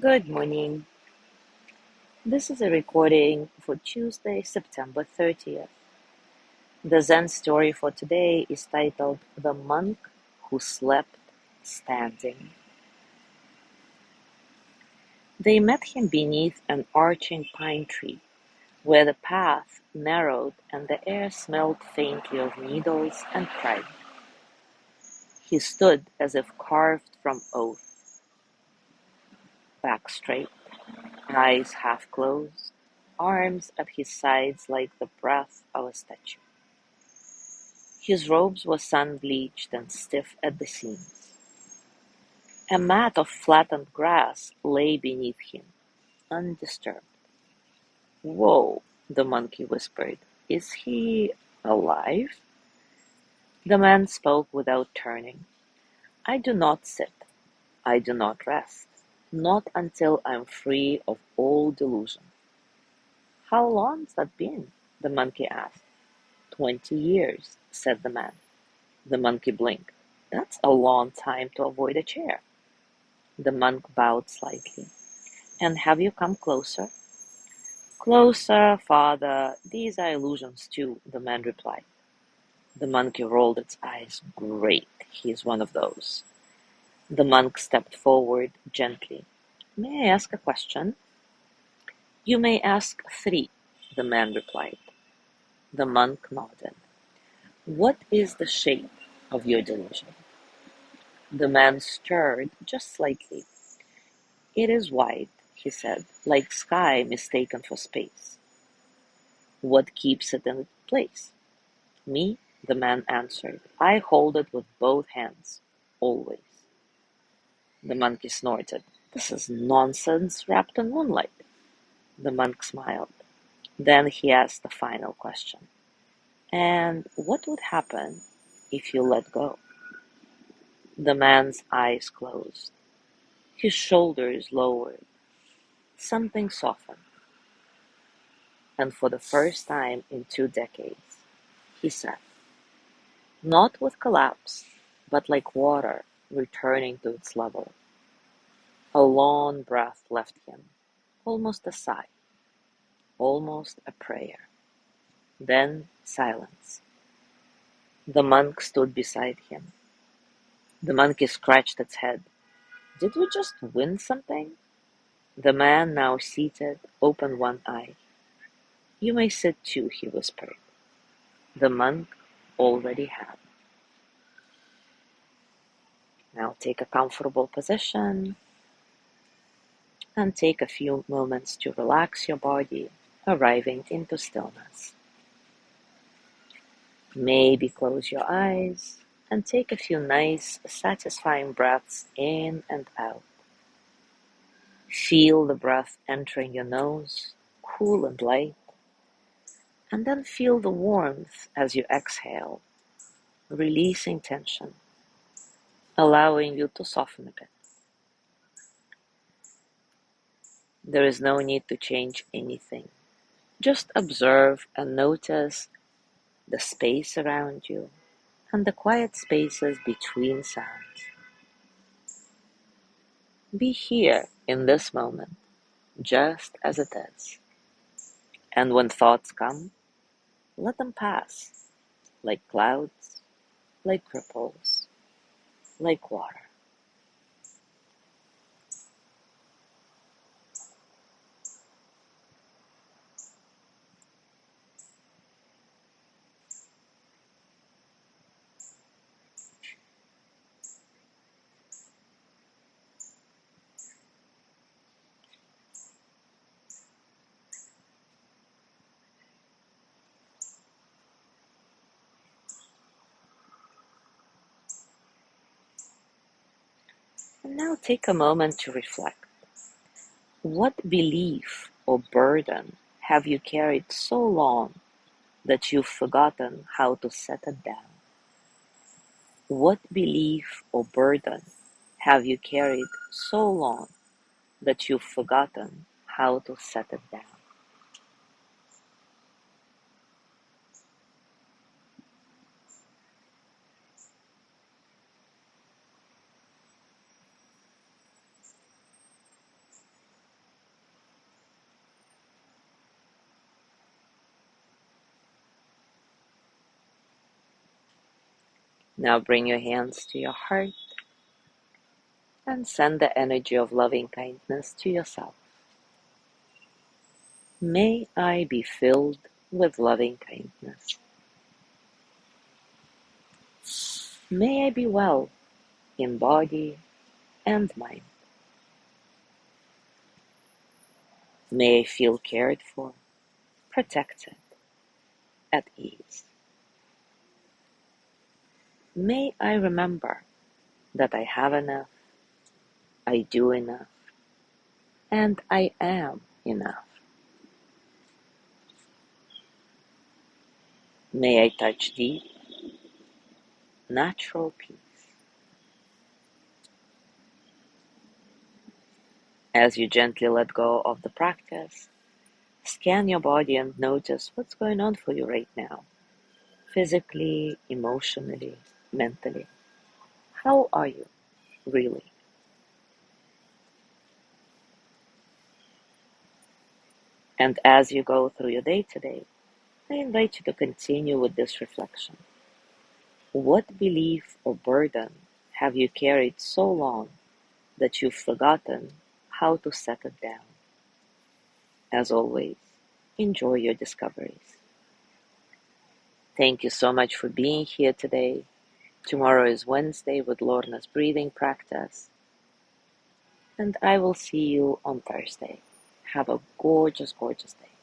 Good morning. This is a recording for Tuesday, September 30th. The Zen story for today is titled The Monk Who Slept Standing. They met him beneath an arching pine tree, where the path narrowed and the air smelled faintly of needles and pride. He stood as if carved from oak, back straight, eyes half closed, arms at his sides like the breath of a statue. His robes were sun-bleached and stiff at the seams. A mat of flattened grass lay beneath him, undisturbed. "Whoa," the monkey whispered. "Is he alive?" The man spoke without turning. "I do not sit. I do not rest. Not until I am free of all delusion." "How long's that been?" the monkey asked. 20 years, said the man. The monkey blinked. "That's a long time to avoid a chair." The monk bowed slightly. "And have you come closer?" "Closer, father. These are illusions too," the man replied. The monkey rolled its eyes. "Great, he is one of those." The monk stepped forward gently. "May I ask a question?" "You may ask three," the man replied. The monk nodded. "What is the shape of your delusion?" The man stirred just slightly. "It is white," he said, "like sky mistaken for space." "What keeps it in place?" "Me," the man answered. "I hold it with both hands, always." The monkey snorted. "This is nonsense wrapped in moonlight." The monk smiled. Then he asked the final question. "And what would happen if you let go?" The man's eyes closed. His shoulders lowered. Something softened. And for the first time in 2 decades, he sat, not with collapse, but like water returning to its level. A long breath left him, almost a sigh, almost a prayer. Then silence. The monk stood beside him. The monkey scratched its head. Did we just win something? The man, now seated, opened one eye. You may sit too, he whispered. The monk already had. Now take a comfortable position and take a few moments to relax your body, arriving into stillness. Maybe close your eyes and take a few nice, satisfying breaths in and out. Feel the breath entering your nose, cool and light, and then feel the warmth as you exhale, releasing tension, allowing you to soften a bit. There is no need to change anything. Just observe and notice the space around you and the quiet spaces between sounds. Be here in this moment, just as it is. And when thoughts come, let them pass, like clouds, like ripples, like water. And now take a moment to reflect. What belief or burden have you carried so long that you've forgotten how to set it down? What belief or burden have you carried so long that you've forgotten how to set it down? Now bring your hands to your heart and send the energy of loving kindness to yourself. May I be filled with loving kindness. May I be well in body and mind. May I feel cared for, protected, at ease. May I remember that I have enough, I do enough, and I am enough. May I touch deep, natural peace. As you gently let go of the practice, scan your body and notice what's going on for you right now, physically, emotionally, mentally. How are you, really? And as you go through your day today, I invite you to continue with this reflection. What belief or burden have you carried so long that you've forgotten how to set it down? As always, enjoy your discoveries. Thank you so much for being here today. Tomorrow is Wednesday with Lorna's breathing practice, and I will see you on Thursday. Have a gorgeous, gorgeous day.